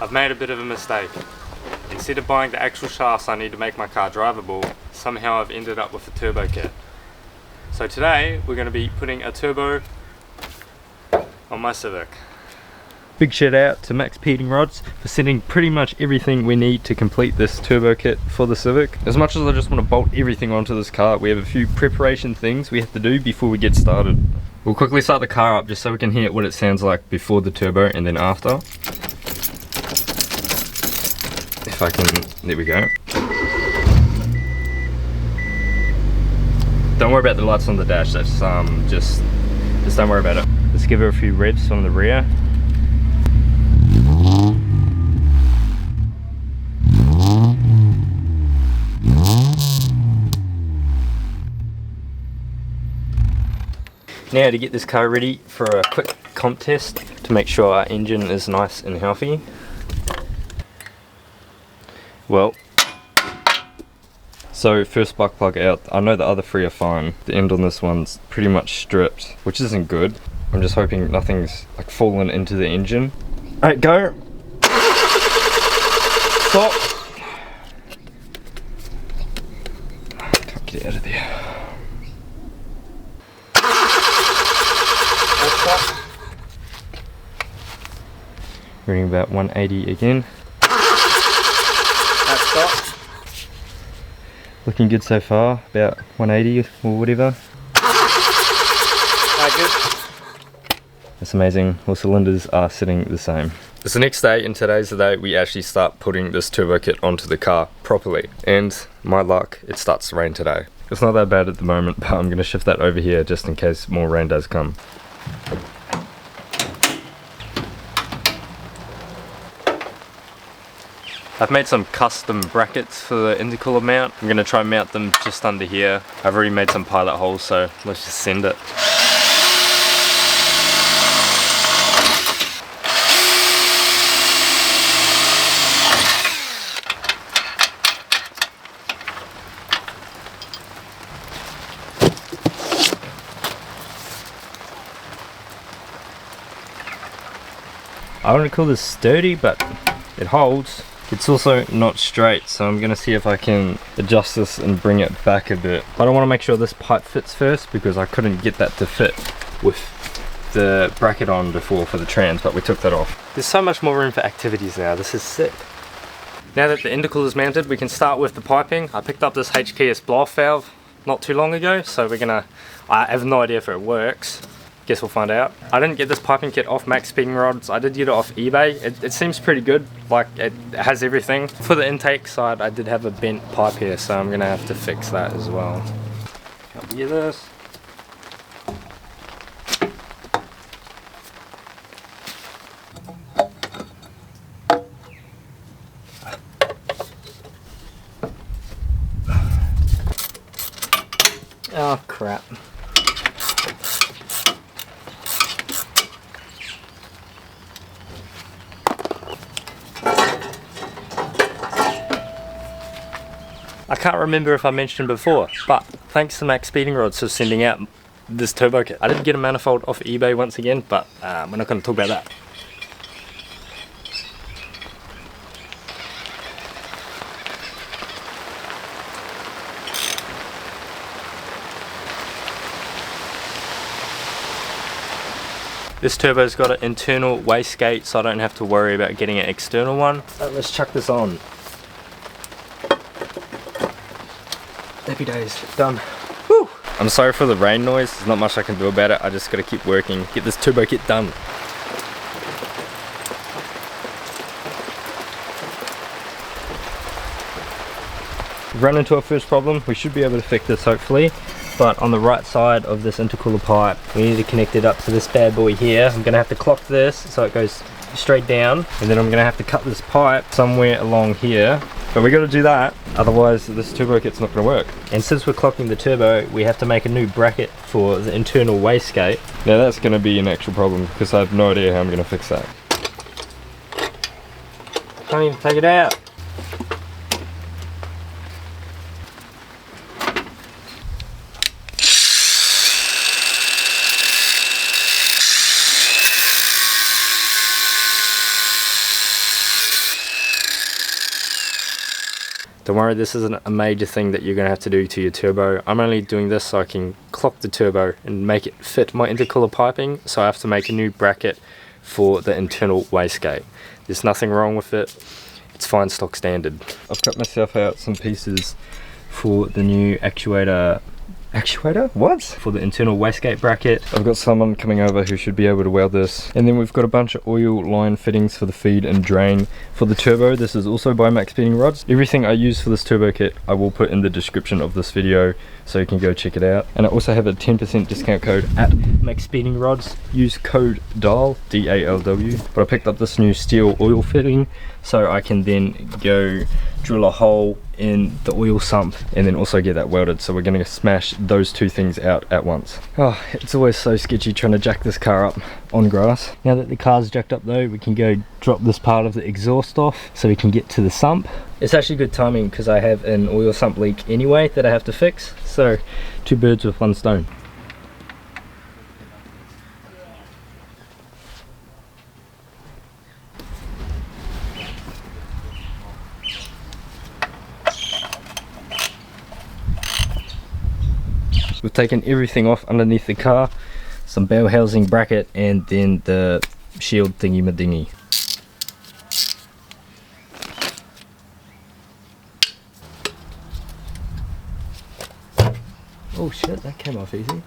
I've made a bit of a mistake. Instead of buying the actual shafts I need to make my car drivable, somehow I've ended up with a turbo kit. So today we're going to be putting a turbo on my Civic. Big shout out to Max Heating Rods for sending pretty much everything we need to complete this turbo kit for the Civic. As much as I just want to bolt everything onto this car, we have a few preparation things we have to do before we get started. We'll quickly start the car up just so we can hear what it sounds like before the turbo and then after. If I can, there we go. Don't worry about the lights on the dash, that's just don't worry about it. Let's give her a few revs on the rear. Now to get this car ready for a quick comp test to make sure our engine is nice and healthy. Well, so first spark plug out. I know the other three are fine. The end on this one's pretty much stripped, which isn't good. I'm just hoping nothing's like fallen into the engine. Alright, go. Stop. Can't get it out of there. Reading about 180 again. That's stop. Looking good so far, about 180 or whatever. Good. That's amazing, all cylinders are sitting the same. It's the next day and today's the day we actually start putting this turbo kit onto the car properly. And my luck, it starts to rain today. It's not that bad at the moment, but I'm going to shift that over here just in case more rain does come. I've made some custom brackets for the intercooler mount. I'm going to try and mount them just under here. I've already made some pilot holes, so let's just send it. I want to call this sturdy, but it holds. It's also not straight, so I'm going to see if I can adjust this and bring it back a bit. But I want to make sure this pipe fits first because I couldn't get that to fit with the bracket on before for the trans, but we took that off. There's so much more room for activities now, this is sick. Now that the intercooler is mounted, we can start with the piping. I picked up this HKS blow-off valve not too long ago, so I have no idea if it works. Guess we'll find out. I didn't get this piping kit off Max Heating Rods. I did get it off eBay. It seems pretty good. Like, it has everything. For the intake side, I did have a bent pipe here, so I'm gonna have to fix that as well. Can't hear this. Oh crap. I can't remember if I mentioned before, but thanks to Max Heating Rods for sending out this turbo kit. I did get a manifold off eBay once again, but we're not going to talk about that. This turbo's got an internal wastegate, so I don't have to worry about getting an external one. So let's chuck this on. Happy days, done. Woo! I'm sorry for the rain noise, there's not much I can do about it. I just gotta keep working, get this turbo kit done. We've run into our first problem. We should be able to fix this hopefully. But on the right side of this intercooler pipe, we need to connect it up to this bad boy here. I'm gonna have to clock this so it goes straight down, and then I'm gonna have to cut this pipe somewhere along here. But we gotta do that, otherwise this turbo kit's not gonna work. And since we're clocking the turbo, we have to make a new bracket for the internal wastegate. Now that's gonna be an actual problem because I have no idea how I'm gonna fix that. Can't even take it out. Don't worry, this isn't a major thing that you're going to have to do to your turbo. I'm only doing this so I can clock the turbo and make it fit my intercooler piping, so I have to make a new bracket for the internal wastegate. There's nothing wrong with it, it's fine stock standard. I've cut myself out some pieces for the new actuator. What? For the internal wastegate bracket. I've got someone coming over who should be able to weld this. And then we've got a bunch of oil line fittings for the feed and drain. For the turbo, this is also by Max Speeding Rods. Everything I use for this turbo kit, I will put in the description of this video, so you can go check it out. And I also have a 10% discount code at Max Speeding Rods. Use code DALW, D-A-L-W. But I picked up this new steel oil fitting, so I can then go drill a hole in the oil sump and then also get that welded. So we're going to smash those two things out at once. Oh, it's always so sketchy trying to jack this car up on grass. Now that the car's jacked up though, we can go drop this part of the exhaust off so we can get to the sump. It's actually good timing because I have an oil sump leak anyway that I have to fix, so two birds with one stone. We've taken everything off underneath the car, some bell housing bracket and then the shield thingy-ma-dingy. Oh shit, that came off easy.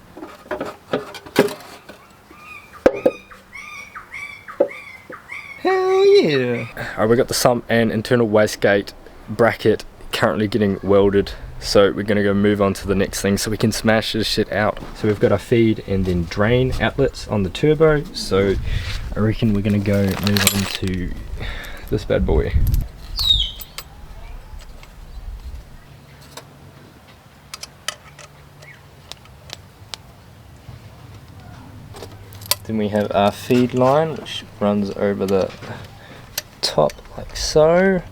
Hell yeah! Alright, we got the sump and internal wastegate bracket currently getting welded. So we're going to go move on to the next thing so we can smash this shit out. So we've got our feed and then drain outlets on the turbo. So I reckon we're going to go move on to this bad boy. Then we have our feed line, which runs over the top like so.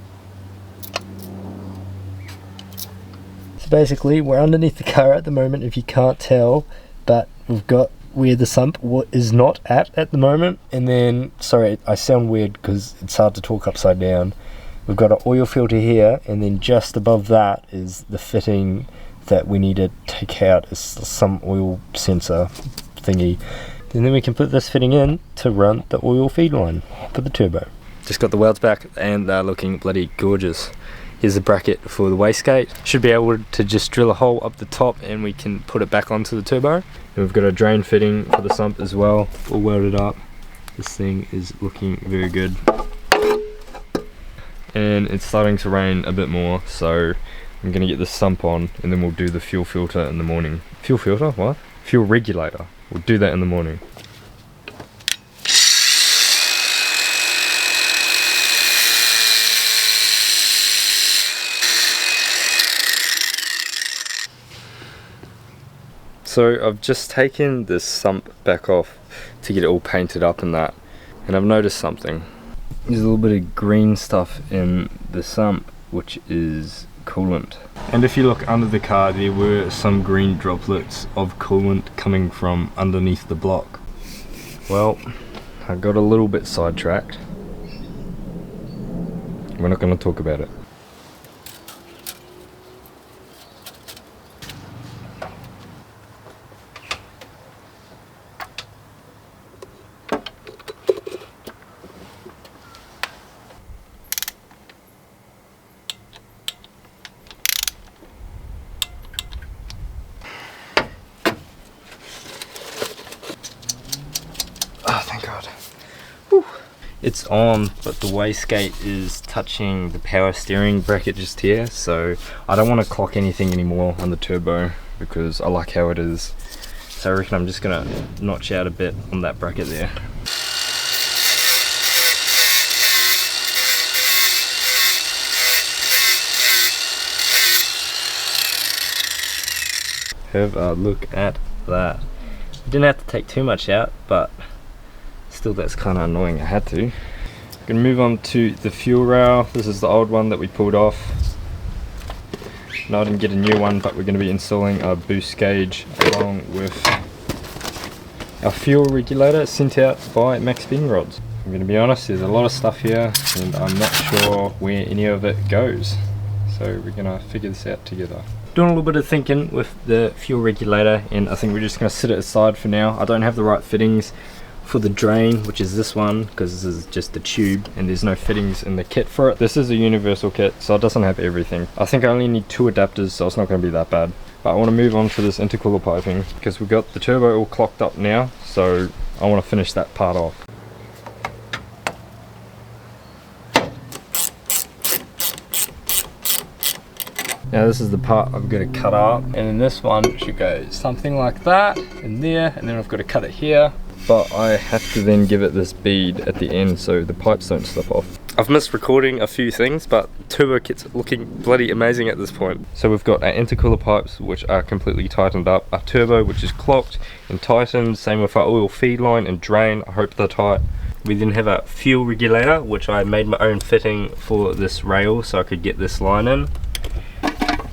So basically we're underneath the car at the moment, if you can't tell, but we've got where the sump is not at the moment. And then, sorry, I sound weird because it's hard to talk upside down. We've got an oil filter here, and then just above that is the fitting that we need to take out. Is some oil sensor thingy. And then we can put this fitting in to run the oil feed line for the turbo. Just got the welds back and they're looking bloody gorgeous. Here's the bracket for the wastegate. Should be able to just drill a hole up the top and we can put it back onto the turbo. And we've got a drain fitting for the sump as well, all welded up. This thing is looking very good. And it's starting to rain a bit more, so I'm gonna get the sump on and then we'll do the fuel filter in the morning. Fuel filter? What? Fuel regulator. We'll do that in the morning. So I've just taken this sump back off to get it all painted up and that, and I've noticed something. There's a little bit of green stuff in the sump, which is coolant. And if you look under the car, there were some green droplets of coolant coming from underneath the block. Well, I got a little bit sidetracked. We're not going to talk about it. Oh, thank God. Whew. It's on, but the wastegate is touching the power steering bracket just here, so I don't want to clock anything anymore on the turbo because I like how it is. So I reckon I'm just gonna notch out a bit on that bracket there. Have a look at that. Didn't have to take too much out, but still that's kind of annoying. I had to. Gonna move on to the fuel rail. This is the old one that we pulled off. No, I didn't get a new one, but we're going to be installing our boost gauge along with our fuel regulator sent out by Max Speeding Rods. I'm going to be honest, there's a lot of stuff here and I'm not sure where any of it goes. So we're gonna figure this out together. Doing a little bit of thinking with the fuel regulator, and I think we're just gonna set it aside for now. I don't have the right fittings for the drain, which is this one, because this is just the tube and there's no fittings in the kit for it. This is a universal kit, so it doesn't have everything. I think I only need 2 adapters, so it's not going to be that bad. But I want to move on to this intercooler piping because we've got the turbo all clocked up now, so I want to finish that part off. Now this is the part I've got to cut up, and then this one should go something like that in there, and then I've got to cut it here. But I have to then give it this bead at the end so the pipes don't slip off. I've missed recording a few things, but turbo kit's looking bloody amazing at this point. So we've got our intercooler pipes, which are completely tightened up, our turbo, which is clocked and tightened, same with our oil feed line and drain, I hope they're tight. We then have a fuel regulator, which I made my own fitting for this rail so I could get this line in.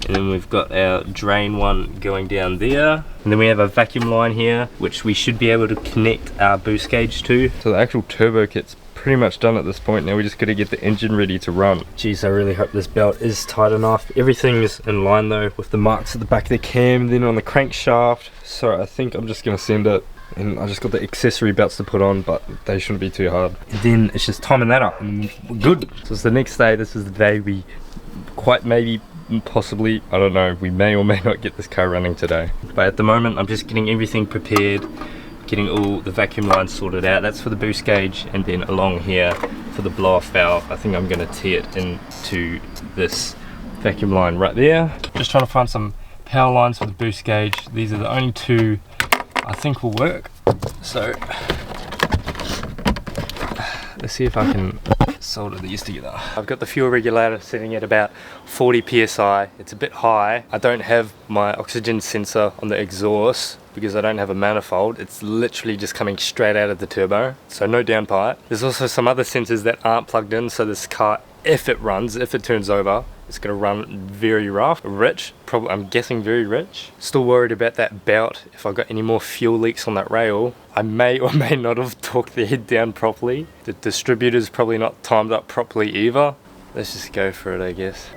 And then we've got our drain one going down there. And then we have a vacuum line here, which we should be able to connect our boost gauge to. So the actual turbo kit's pretty much done at this point. Now we just got to get the engine ready to run. Jeez, I really hope this belt is tight enough. Everything's in line though, with the marks at the back of the cam, then on the crankshaft. So I think I'm just going to send it. And I just got the accessory belts to put on, but they shouldn't be too hard. And then it's just timing that up and we're good. So it's the next day. This is the day we quite maybe, possibly, I don't know, we may or may not get this car running today. But at the moment I'm just getting everything prepared, getting all the vacuum lines sorted out. That's for the boost gauge, and then along here for the blow off valve, I think I'm going to tee it into this vacuum line right there. Just trying to find some power lines for the boost gauge. These are the only 2 I think will work. So let's see if I can solder these together. I've got the fuel regulator sitting at about 40 psi. It's a bit high. I don't have my oxygen sensor on the exhaust because I don't have a manifold. It's literally just coming straight out of the turbo, so no downpipe. There's also some other sensors that aren't plugged in, so this car, if it runs, if it turns over, it's going to run very rough, rich, probably, I'm guessing very rich. Still worried about that belt. If I got any more fuel leaks on that rail, I may or may not have torqued the head down properly. The distributor's probably not timed up properly either. Let's just go for it, I guess.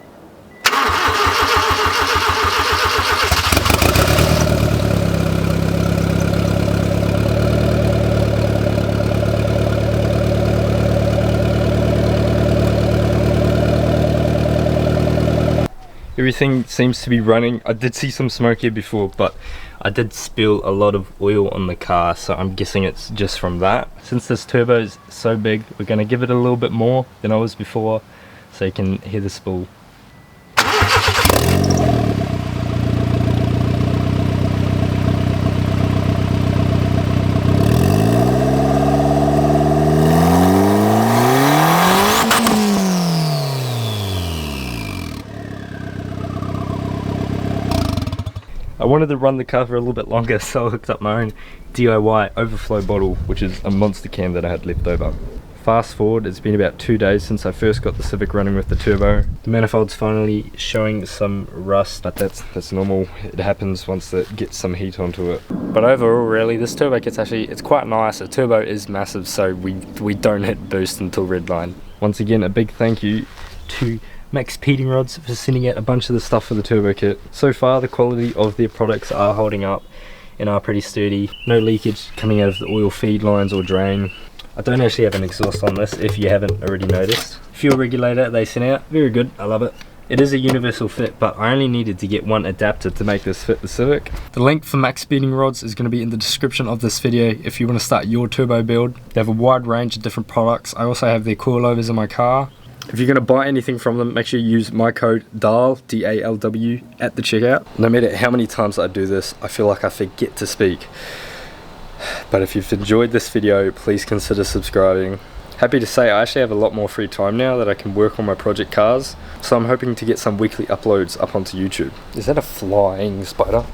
Everything seems to be running. I did see some smoke here before, but I did spill a lot of oil on the car, so I'm guessing it's just from that. Since this turbo is so big, we're going to give it a little bit more than I was before, so you can hear the spool. I wanted to run the car for a little bit longer, so I hooked up my own DIY overflow bottle, which is a monster can that I had left over. Fast forward, it's been about 2 days since I first got the Civic running with the turbo. The manifold's finally showing some rust, but that's normal. It happens once it gets some heat onto it. But overall, really, this turbo kit's actually, it's quite nice. The turbo is massive, so we don't hit boost until redline. Once again, a big thank you to Max Heating Rods for sending out a bunch of the stuff for the turbo kit. So far the quality of their products are holding up and are pretty sturdy. No leakage coming out of the oil feed lines or drain. I don't actually have an exhaust on this if you haven't already noticed. Fuel regulator they sent out, very good, I love it. It is a universal fit, but I only needed to get one adapter to make this fit the Civic. The link for Max Heating Rods is going to be in the description of this video if you want to start your turbo build. They have a wide range of different products. I also have their coilovers in my car. If you're going to buy anything from them, make sure you use my code DALW, D-A-L-W, at the checkout. No matter how many times I do this, I feel like I forget to speak. But if you've enjoyed this video, please consider subscribing. Happy to say I actually have a lot more free time now that I can work on my project cars, so I'm hoping to get some weekly uploads up onto YouTube. Is that a flying spider?